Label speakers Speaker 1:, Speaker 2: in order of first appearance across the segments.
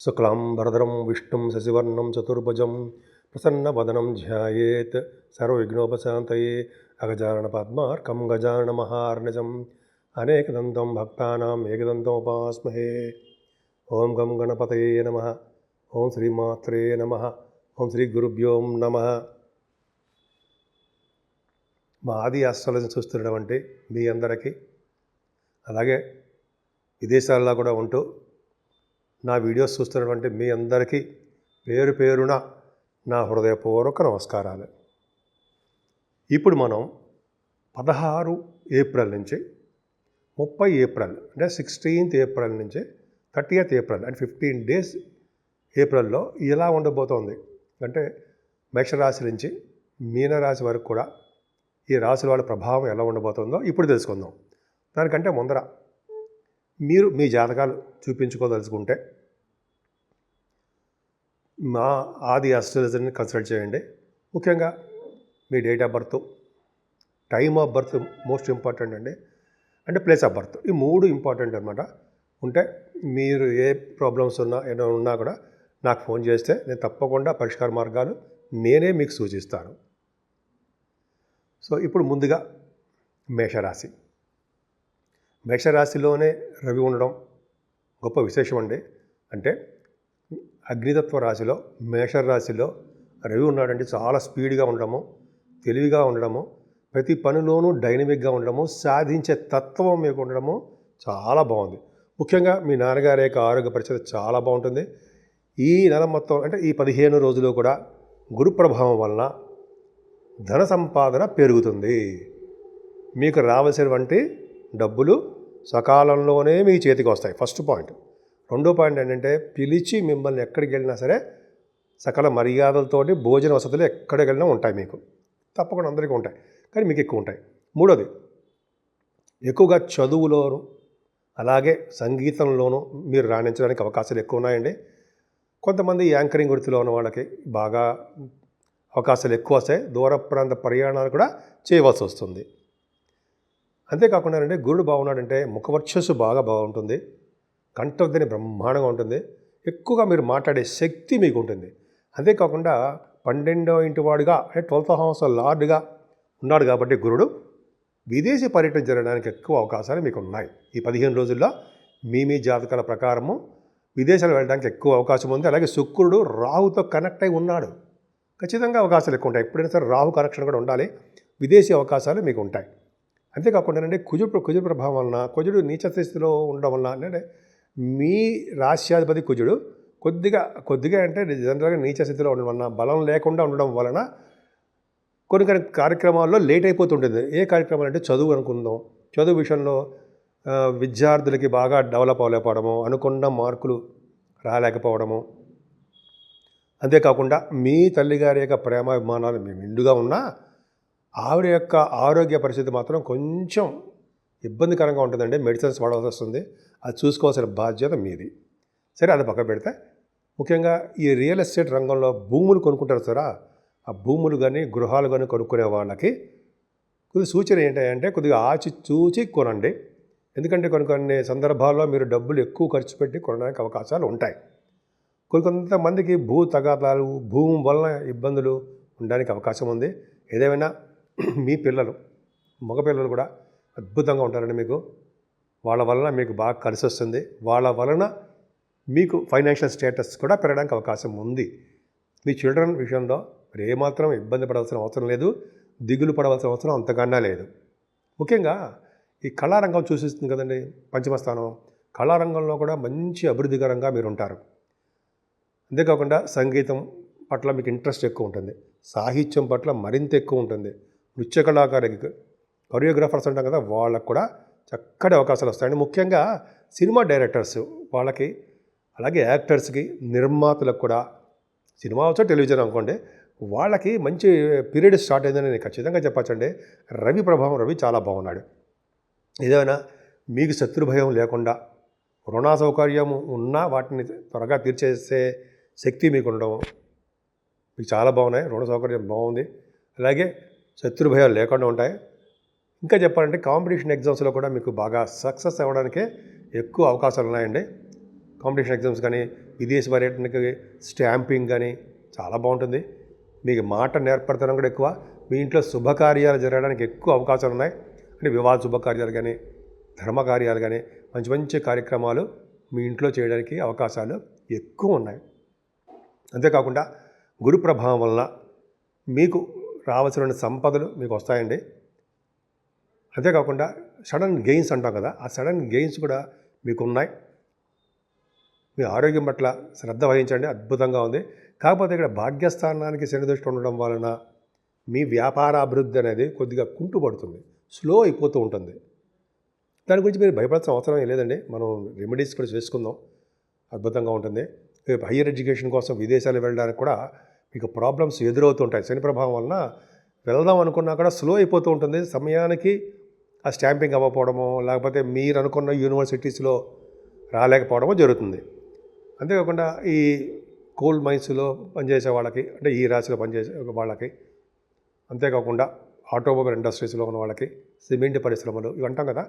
Speaker 1: శుక్లాంబరధరం విష్ణుం శశివర్ణం చతుర్భుజం ప్రసన్నవదనం ధ్యాయేత్ సర్వవిఘ్నోపశాంతయే అగజానన పద్మార్కం గజానన మహార్నిజం అనేకదంతం భక్తానాం ఏకదంతముపాస్మహే. ఓం గం గణపతయే నమః. ఓం శ్రీమాత్రే నమః. ఓం శ్రీ గురుభ్యో నమః. మా ఆది ఆస్ట్రాలజీ చూస్తున్నటువంటి మీ అందరికీ, అలాగే విదేశాల్లో కూడా ఉంటూ నా వీడియోస్ చూస్తున్నటువంటి మీ అందరికీ పేరు పేరున నా హృదయపూర్వక నమస్కారాలు. ఇప్పుడు మనం 16 ఏప్రిల్ నుంచి 30 ఏప్రిల్ అంటే 16th ఏప్రిల్ నుంచి 30th ఏప్రిల్ అంటే 15 days ఏప్రిల్లో ఎలా ఉండబోతోంది అంటే మేషరాశి నుంచి మీనరాశి వరకు కూడా ఈ రాశుల వాళ్ళ ప్రభావం ఎలా ఉండబోతుందో ఇప్పుడు తెలుసుకుందాం. దానికంటే ముందర మీరు మీ జాతకాలు చూపించుకోదలుచుకుంటే మా ఆది ఆస్ట్రాలజీని కన్సల్ట్ చేయండి. ముఖ్యంగా మీ date of birth, time of birth most important అండి, అంటే ప్లేస్ ఆఫ్ బర్త్, ఈ 3 ఇంపార్టెంట్ అనమాట. ఉంటే మీరు ఏ ప్రాబ్లమ్స్ ఏమైనా ఉన్నా కూడా నాకు ఫోన్ చేస్తే నేను తప్పకుండా పరిష్కార మార్గాలు నేనే మీకు సూచిస్తాను. సో ఇప్పుడు ముందుగా మేషరాశి. మేషరాశిలోనే రవి ఉండడం గొప్ప విశేషం అండి. అంటే అగ్నితత్వ రాశిలో మేషరాశిలో రవి ఉన్నాడంటే చాలా స్పీడ్గా ఉండడము, తెలివిగా ఉండడము, ప్రతి పనిలోనూ డైనమిక్గా ఉండడము, సాధించే తత్వం మీకు ఉండడము చాలా బాగుంది. ముఖ్యంగా మీ నాన్నగారి యొక్క ఆరోగ్య పరిస్థితి చాలా బాగుంటుంది. ఈ నెల మొత్తం అంటే ఈ 15 రోజులు కూడా గురు ప్రభావం వలన ధన సంపాదన పెరుగుతుంది. మీకు రావాల్సినటువంటి డబ్బులు సకాలంలోనే మీ చేతికి వస్తాయి. First point. రెండో పాయింట్ ఏంటంటే పిలిచి మిమ్మల్ని ఎక్కడికి వెళ్ళినా సరే సకల మర్యాదలతోటి భోజన వసతులు ఎక్కడికి వెళ్ళినా ఉంటాయి. మీకు తప్పకుండా అందరికీ ఉంటాయి, కానీ మీకు ఎక్కువ ఉంటాయి. మూడోది, ఎక్కువగా చదువులోను అలాగే సంగీతంలోనూ మీరు రాణించడానికి అవకాశాలు ఎక్కువ ఉన్నాయండి. కొంతమంది యాంకరింగ్ వృత్తిలో ఉన్న వాళ్ళకి బాగా అవకాశాలు ఎక్కువ వస్తాయి. దూర ప్రాంత ప్రయాణాలు కూడా చేయవలసి వస్తుంది. అంతేకాకుండా అంటే గురుడు బాగున్నాడంటే ముఖవర్చస్సు బాగా బాగుంటుంది, కంఠధ్వని బ్రహ్మాండంగా ఉంటుంది, ఎక్కువగా మీరు మాట్లాడే శక్తి మీకు ఉంటుంది. అంతేకాకుండా 12వ ఇంటి వాడుగా అంటే 12th house లార్డ్గా ఉన్నాడు కాబట్టి గురుడు విదేశీ పర్యటన జరగడానికి ఎక్కువ అవకాశాలు మీకు ఉన్నాయి. ఈ 15 రోజుల్లో మీ జాతకాల ప్రకారము విదేశాలు వెళ్ళడానికి ఎక్కువ అవకాశం ఉంది. అలాగే శుక్రుడు రాహుతో కనెక్ట్ అయి ఉన్నాడు, ఖచ్చితంగా అవకాశాలు ఎక్కువ ఉంటాయి. ఎప్పుడైనా సరే రాహు కనెక్షన్ కూడా ఉండాలి, విదేశీ అవకాశాలు మీకు ఉంటాయి. అంతేకాకుండా అంటే కుజుడు ప్రభావం వలన, కుజుడు నీచ స్థితిలో ఉండడం వలన, అంటే మీ రాశ్యాధిపతి కుజుడు కొద్దిగా అంటే జనరల్గా నీచ స్థితిలో ఉండడం వలన, బలం లేకుండా ఉండడం వలన కొన్ని కార్యక్రమాల్లో లేట్ అయిపోతుంటుంది. ఏ కార్యక్రమాలు అంటే చదువు అనుకుందాం, చదువు విషయంలో విద్యార్థులకి బాగా డెవలప్ అవ్వలేకపోవడము, అనుకున్న మార్కులు రాలేకపోవడము, అంతేకాకుండా మీ తల్లిగారి యొక్క ప్రేమాభిమానాలు మీ నిండుగా ఉన్నా ఆవిడ యొక్క ఆరోగ్య పరిస్థితి మాత్రం కొంచెం ఇబ్బందికరంగా ఉంటుందండి. మెడిసిన్స్ వాడాల్సి వస్తుంది, అది చూసుకోవాల్సిన బాధ్యత మీది. సరే, అది పక్క పెడితే ముఖ్యంగా ఈ రియల్ ఎస్టేట్ రంగంలో భూములు కొనుక్కుంటారు సారా, ఆ భూములు కానీ గృహాలు కానీ కొనుక్కునే వాళ్ళకి కొద్దిగా సూచన ఏంటంటే కొద్దిగా ఆచి చూచి కొనండి. ఎందుకంటే కొన్ని సందర్భాల్లో మీరు డబ్బులు ఎక్కువ ఖర్చు పెట్టి కొనడానికి అవకాశాలు ఉంటాయి. కొంతమందికి భూ తగాదాలు, భూమి వలన ఇబ్బందులు ఉండడానికి అవకాశం ఉంది. ఏదేమైనా మీ పిల్లలు, మగపిల్లలు కూడా అద్భుతంగా ఉంటారండి. మీకు వాళ్ళ వలన మీకు బాగా కలిసి వస్తుంది. వాళ్ళ వలన మీకు ఫైనాన్షియల్ స్టేటస్ కూడా పెరగడానికి అవకాశం ఉంది. మీ చిల్డ్రన్ విషయంలో మీరు ఏమాత్రం ఇబ్బంది పడవలసిన అవసరం లేదు, దిగులు పడవలసిన అవసరం అంతకన్నా లేదు. ముఖ్యంగా ఈ కళారంగం చూసిస్తుంది కదండి, పంచమస్థానం. కళారంగంలో కూడా మంచి అభివృద్ధికరంగా మీరు ఉంటారు. అంతేకాకుండా సంగీతం పట్ల మీకు ఇంట్రెస్ట్ ఎక్కువ ఉంటుంది, సాహిత్యం పట్ల మరింత ఎక్కువ ఉంటుంది. నృత్య కళాకారులకి, కొరియోగ్రాఫర్స్ ఉంటాం కదా, వాళ్ళకు కూడా చక్కటి అవకాశాలు వస్తాయండి. ముఖ్యంగా సినిమా డైరెక్టర్స్ వాళ్ళకి, అలాగే యాక్టర్స్కి, నిర్మాతలకు కూడా, సినిమా వచ్చా టెలివిజన్ అనుకోండి, వాళ్ళకి మంచి పీరియడ్ స్టార్ట్ అయిందని నేను ఖచ్చితంగా చెప్పచ్చండి. రవి ప్రభావం, రవి చాలా బాగున్నాడు. ఏదైనా మీకు శత్రుభయం లేకుండా, రుణ సౌకర్యం ఉన్నా వాటిని త్వరగా తీర్చేసే శక్తి మీకు ఉండడం మీకు చాలా బాగున్నాయి. రుణ సౌకర్యం బాగుంది, అలాగే శత్రుభయాలు లేకుండా ఉంటాయి. ఇంకా చెప్పాలంటే కాంపిటీషన్ ఎగ్జామ్స్లో కూడా మీకు బాగా సక్సెస్ అవ్వడానికే ఎక్కువ అవకాశాలు ఉన్నాయండి. కాంపిటీషన్ ఎగ్జామ్స్ కానీ విదేశీ పర్యటనకి స్టాంపింగ్ కానీ చాలా బాగుంటుంది. మీకు మాట నేర్పడతనం కూడా ఎక్కువ. మీ ఇంట్లో శుభకార్యాలు జరగడానికి ఎక్కువ అవకాశాలు ఉన్నాయి. అంటే వివాహ శుభకార్యాలు కానీ, ధర్మకార్యాలు కానీ, మంచి మంచి కార్యక్రమాలు మీ ఇంట్లో చేయడానికి అవకాశాలు ఎక్కువ ఉన్నాయి. అంతేకాకుండా గురు ప్రభావం వలన మీకు రావాల్సిన సంపదలు మీకు వస్తాయండి. అంతేకాకుండా సడన్ గెయిన్స్ అంటాం కదా, ఆ సడన్ గెయిన్స్ కూడా మీకు ఉన్నాయి. మీ ఆరోగ్యం పట్ల శ్రద్ధ వహించండి, అద్భుతంగా ఉంది. కాకపోతే ఇక్కడ భాగ్యస్థానానికి శని దృష్టి ఉండడం వలన మీ వ్యాపార అభివృద్ధి అనేది కొద్దిగా కుంటుపడుతుంది, స్లో అయిపోతూ ఉంటుంది. దాని గురించి మీరు భయపడాల్సిన అవసరం లేదండి. మనం రెమెడీస్ కూడా చేసుకుందాం, అద్భుతంగా ఉంటుంది. హయ్యర్ ఎడ్యుకేషన్ కోసం విదేశాలు వెళ్ళడానికి కూడా మీకు ప్రాబ్లమ్స్ ఎదురవుతుంటాయి. శని ప్రభావం వలన వెళ్దాం అనుకున్నా కూడా స్లో అయిపోతూ ఉంటుంది. సమయానికి ఆ స్టాంపింగ్ అవ్వకపోవడమో, లేకపోతే మీరు అనుకున్న యూనివర్సిటీస్లో రాలేకపోవడమో జరుగుతుంది. అంతేకాకుండా ఈ కోల్ మైన్స్లో పనిచేసే వాళ్ళకి, అంటే ఈ రాశిలో పనిచేసే వాళ్ళకి, అంతేకాకుండా ఆటోమొబైల్ ఇండస్ట్రీస్లో ఉన్న వాళ్ళకి, సిమెంట్ పరిశ్రమలు ఇవి అంటాం కదా,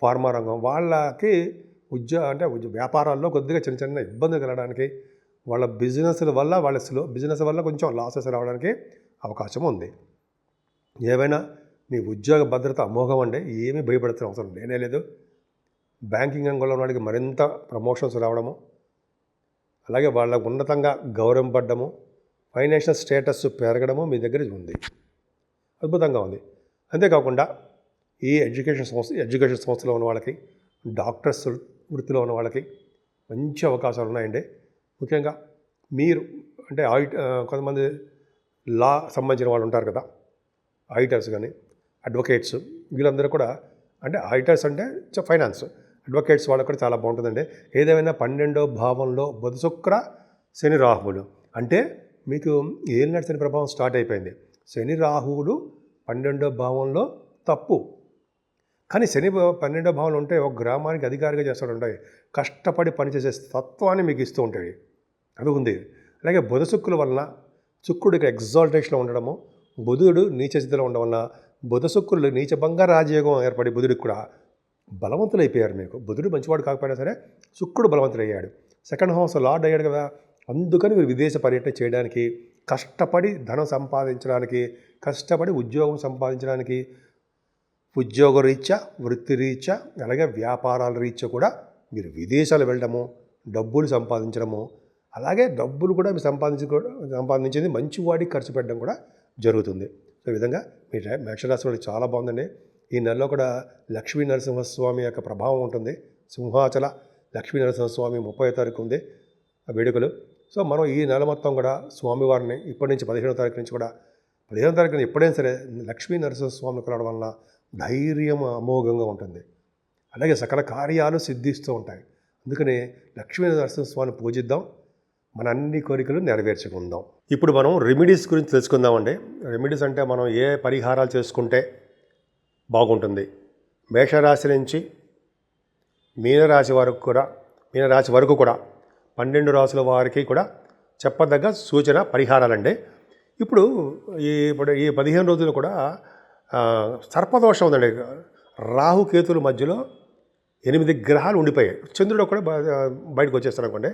Speaker 1: ఫార్మా రంగం వాళ్ళకి వ్యాపారాల్లో కొద్దిగా చిన్న చిన్న ఇబ్బంది కలగడానికి, వాళ్ళ బిజినెస్ల వల్ల కొంచెం లాసెస్ రావడానికి అవకాశం ఉంది. ఏవైనా మీ ఉద్యోగ భద్రత అమోఘం అండి, ఏమీ భయపడుతున్న అవసరం లేనే లేదు. బ్యాంకింగ్ రంగంలో ఉన్న వాళ్ళకి మరింత ప్రమోషన్స్ రావడము, అలాగే వాళ్ళ ఉన్నతంగా గౌరవింపడము, ఫైనాన్షియల్ స్టేటస్ పెరగడము మీ దగ్గర ఉంది, అద్భుతంగా ఉంది. అంతేకాకుండా ఈ ఎడ్యుకేషన్ సంస్థలో ఉన్న వాళ్ళకి, డాక్టర్స్ వృత్తిలో ఉన్న వాళ్ళకి మంచి అవకాశాలు ఉన్నాయండి. ముఖ్యంగా మీరు అంటే కొంతమంది లా సంబంధించిన వాళ్ళు ఉంటారు కదా, ఆడిటర్స్ కానీ, అడ్వకేట్స్, వీళ్ళందరూ కూడా, అంటే ఆడిటర్స్ అంటే ఫైనాన్స్, అడ్వకేట్స్ వాళ్ళకి కూడా చాలా బాగుంటుందండి. ఏదేమైనా 12వ భావంలో బుధ శుక్ర శని రాహువులు, అంటే మీకు ఏలినాటి శని ప్రభావం స్టార్ట్ అయిపోయింది. శని రాహువులు 12వ భావంలో తప్పు, కానీ శని 12వ భావంలో ఉంటే ఒక గ్రామానికి అధికారిగా చేస్తూ ఉంటాయి, కష్టపడి పనిచేసే తత్వాన్ని మీకు ఇస్తూ ఉంటాయి, అది ఉంది. అలాగే బుధ శుక్రుల వలన శుక్రుడికి ఎగ్జాల్టేషన్లో ఉండడము, బుధుడు నీచ స్థితిలో ఉండడం వలన బుధ శుక్రులు నీచభంగ రాజయోగం ఏర్పడి బుధుడికి కూడా బలవంతులు అయిపోయారు. మీకు బుధుడు మంచివాడు కాకపోయినా సరే శుక్రుడు బలవంతులు అయ్యాడు, సెకండ్ హౌస్ లార్డ్ అయ్యాడు కదా. అందుకని మీరు విదేశ పర్యటన చేయడానికి, కష్టపడి ధనం సంపాదించడానికి, కష్టపడి ఉద్యోగం సంపాదించడానికి, ఉద్యోగ రీత్యా, వృత్తి రీత్యా, అలాగే వ్యాపారాల రీత్యా కూడా మీరు విదేశాలు వెళ్ళడము, డబ్బులు సంపాదించడము, అలాగే డబ్బులు కూడా మీరు సంపాదించింది మంచివాడికి ఖర్చు పెట్టడం కూడా జరుగుతుంది. సో ఈ విధంగా మీ మేషరాశి వాళ్ళకి చాలా బాగుందండి. ఈ నెలలో కూడా లక్ష్మీ నరసింహస్వామి యొక్క ప్రభావం ఉంటుంది. సింహాచల లక్ష్మీ నరసింహస్వామి 30వ తారీఖు ఉంది ఆ వేడుకలు. సో మనం ఈ నెల మొత్తం కూడా స్వామివారిని ఇప్పటి నుంచి 15వ తారీఖు నుంచి కూడా, 15వ తారీఖున ఎప్పుడైనా సరే లక్ష్మీ నరసింహస్వామిని కలవడం వలన ధైర్యం అమోఘంగా ఉంటుంది, అలాగే సకల కార్యాలు సిద్ధిస్తూ ఉంటాయి. అందుకని లక్ష్మీ నరసింహస్వామిని పూజిద్దాం, మన అన్ని కోరికలు నెరవేర్చుకుందాం. ఇప్పుడు మనం రెమెడీస్ గురించి తెలుసుకుందామండి. రెమెడీస్ అంటే మనం ఏ పరిహారాలు చేసుకుంటే బాగుంటుంది. మేషరాశి నుంచి మీనరాశి వరకు కూడా 12 రాశుల వారికి కూడా చెప్పదగ్గ సూచన పరిహారాలండి. ఇప్పుడు ఈ 15 రోజులు కూడా సర్పదోషం ఉందండి. రాహుకేతుల మధ్యలో 8 గ్రహాలు ఉండిపోయాయి. చంద్రుడు కూడా బయటకు వచ్చేస్తాడు అనుకోండి.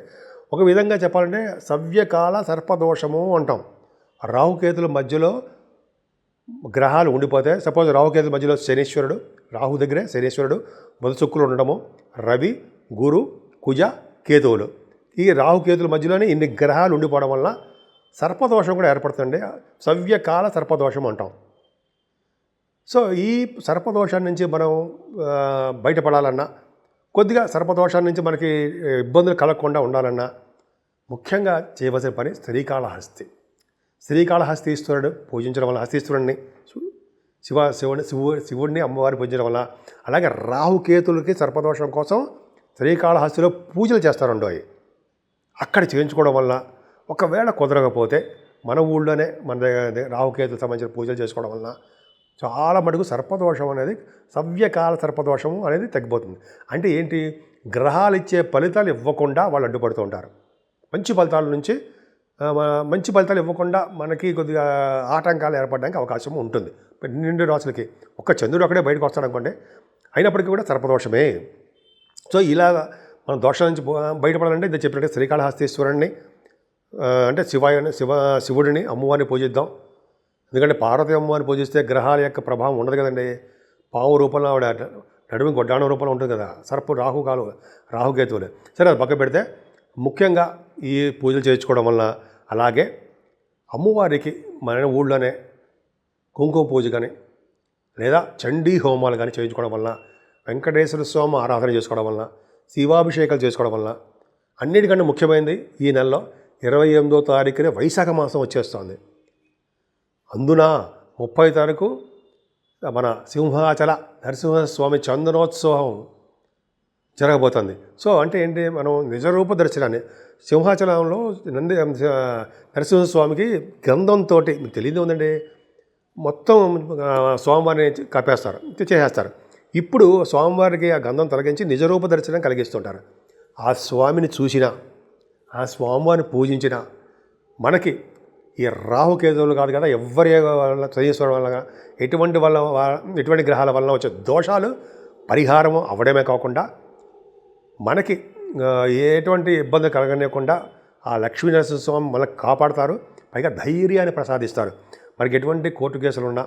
Speaker 1: ఒక విధంగా చెప్పాలంటే సవ్యకాల సర్పదోషము అంటాం. రాహుకేతుల మధ్యలో గ్రహాలు ఉండిపోతే, సపోజ్ రాహుకేతుల మధ్యలో శనీశ్వరుడు, రాహు దగ్గరే శనీశ్వరుడు, బుధ శుక్రులు ఉండడము, రవి, గురు, కుజ, కేతువులు, ఈ రాహుకేతుల మధ్యలోనే ఇన్ని గ్రహాలు ఉండిపోవడం వల్ల సర్పదోషం కూడా ఏర్పడుతుంది. సవ్యకాల సర్పదోషం అంటాం. సో ఈ సర్పదోషాన్ని నుంచి మనం బయటపడాలన్నా, కొద్దిగా సర్పదోషాల నుంచి మనకి ఇబ్బందులు కలగకుండా ఉండాలన్నా ముఖ్యంగా చేయవలసిన పని శ్రీకాళహస్తి. శ్రీకాళహస్తీశ్వరుడు పూజించడం వల్ల, హస్తీశ్వరుడిని శివుడిని అమ్మవారిని పూజించడం వల్ల, అలాగే రాహుకేతులకి సర్పదోషం కోసం శ్రీకాళహస్తిలో పూజలు చేస్తారండో. అక్కడ చేయించుకోవడం వల్ల ఒకవేళ కుదరకపోతే మన ఊళ్ళోనే మన రాహుకేతులకు సంబంధించిన పూజలు చేసుకోవడం వల్ల చాలా మటుకు సర్పదోషం అనేది, సవ్యకాల సర్పదోషము అనేది తగ్గిపోతుంది. అంటే ఏంటి, గ్రహాలు ఇచ్చే ఫలితాలు ఇవ్వకుండా వాళ్ళు అడ్డుపడుతూ ఉంటారు. మంచి ఫలితాలు ఇవ్వకుండా మనకి కొద్దిగా ఆటంకాలు ఏర్పడడానికి అవకాశం ఉంటుంది. 12 రాశులకి ఒక్క చంద్రుడు అక్కడే బయటకు వస్తాడు అనుకోండి, అయినప్పటికీ కూడా సర్పదోషమే. సో ఇలా మనం దోషాల నుంచి బయటపడాలంటే ఇది చెప్పినట్టు శ్రీకాళహస్తీశ్వరుణ్ణి అంటే శివుడిని అమ్మవారిని పూజిద్దాం. ఎందుకంటే పార్వతి అమ్మవారిని పూజిస్తే గ్రహాల యొక్క ప్రభావం ఉండదు కదండి. పాము రూపంలో ఆవిడ నడుము గొడ్డాణం రూపంలో ఉంటుంది కదా, సర్పు రాహుకేతువులు. సరే, అది పక్క పెడితే ముఖ్యంగా ఈ పూజలు చేయించుకోవడం వల్ల, అలాగే అమ్మవారికి మన ఊళ్ళోనే కుంకుమ పూజ కానీ లేదా చండీ హోమాలు కానీ చేయించుకోవడం వల్ల, వెంకటేశ్వర స్వామి ఆరాధన చేసుకోవడం వల్ల, శివాభిషేకాలు చేసుకోవడం వల్ల, అన్నిటికంటే ముఖ్యమైనది ఈ నెలలో 28వ తారీఖునే వైశాఖ మాసం వచ్చేస్తుంది. అందున 30వ తారీఖు మన సింహాచల నరసింహస్వామి చందనోత్సవం జరగబోతుంది. సో అంటే ఏంటి, మనం నిజరూప దర్శనాన్ని సింహాచలంలో నరసింహస్వామికి గంధంతో, మీకు తెలియదు ఉందండి, మొత్తం స్వామివారిని కప్పేస్తారు, చేసేస్తారు. ఇప్పుడు స్వామివారికి ఆ గంధం తొలగించి నిజరూప దర్శనం కలిగిస్తుంటారు. ఆ స్వామిని చూసినా, ఆ స్వామివారిని పూజించినా మనకి ఈ రాహుకేతువులు కాదు కదా, ఎవరి వల్ల శనీశ్వరం వల్ల ఎటువంటి గ్రహాల వల్ల వచ్చే దోషాలు పరిహారం అవ్వడమే కాకుండా మనకి ఎటువంటి ఇబ్బంది కలగనివ్వకుండా ఆ లక్ష్మీనరసింహస్వామి మనకు కాపాడతారు. పైగా ధైర్యాన్ని ప్రసాదిస్తారు. మనకి ఎటువంటి కోర్టు కేసులు ఉన్నా,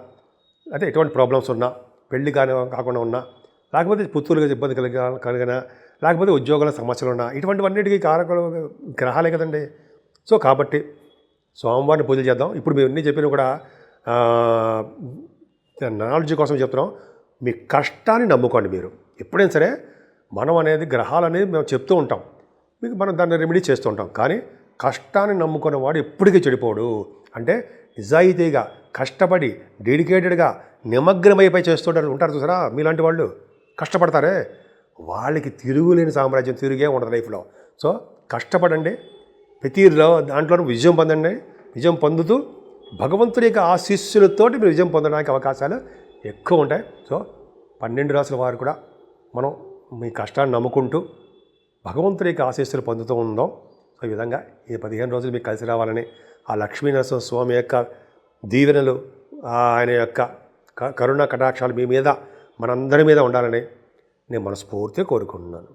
Speaker 1: అంటే ఎటువంటి ప్రాబ్లమ్స్ ఉన్నా, పెళ్లి కాకుండా ఉన్నా, లేకపోతే పుత్తూరుగా ఇబ్బంది కలిగినా, లేకపోతే ఉద్యోగాల సమస్యలు ఉన్నా, ఇటువంటివన్నిటికీ కారకులు గ్రహాలే కదండి. సో కాబట్టి స్వామివారిని పూజలు చేద్దాం. ఇప్పుడు మేము అన్నీ చెప్పినా కూడా నాలెడ్జ్ కోసం చెప్తున్నాం. మీ కష్టాన్ని నమ్ముకోండి. మీరు ఎప్పుడైనా సరే మనం అనేది గ్రహాలనేది మేము చెప్తూ ఉంటాం, మీకు మనం దాన్ని రెమెడీ చేస్తూ ఉంటాం. కానీ కష్టాన్ని నమ్ముకునేవాడు ఎప్పటికీ చెడిపోడు. అంటే నిజాయితీగా కష్టపడి డెడికేటెడ్గా నిమగ్నమైపోయి ఉంటారు చూసారా, మీలాంటి వాళ్ళు కష్టపడతారే, వాళ్ళకి తిరుగులేని సామ్రాజ్యం, తిరిగే ఉండదు లైఫ్లో. సో కష్టపడండి, ప్రతి దాంట్లోనూ విజయం పొందండి. విజయం పొందుతూ భగవంతుడి యొక్క ఆశీస్సులతోటి మీరు విజయం పొందడానికి అవకాశాలు ఎక్కువ ఉంటాయి. సో 12 రాసుల వారు కూడా మనం మీ కష్టాన్ని నమ్ముకుంటూ భగవంతుడి యొక్క ఆశీస్సులు పొందుతూ ఉందాం. సో ఈ విధంగా ఈ 15 రోజులు మీకు కలిసి రావాలని, ఆ లక్ష్మీనరసింహ స్వామి యొక్క దీవెనలు, ఆయన యొక్క కరుణ కటాక్షాలు మీ మీద, మనందరి మీద ఉండాలని నేను మనస్ఫూర్తిగా కోరుకుంటున్నాను.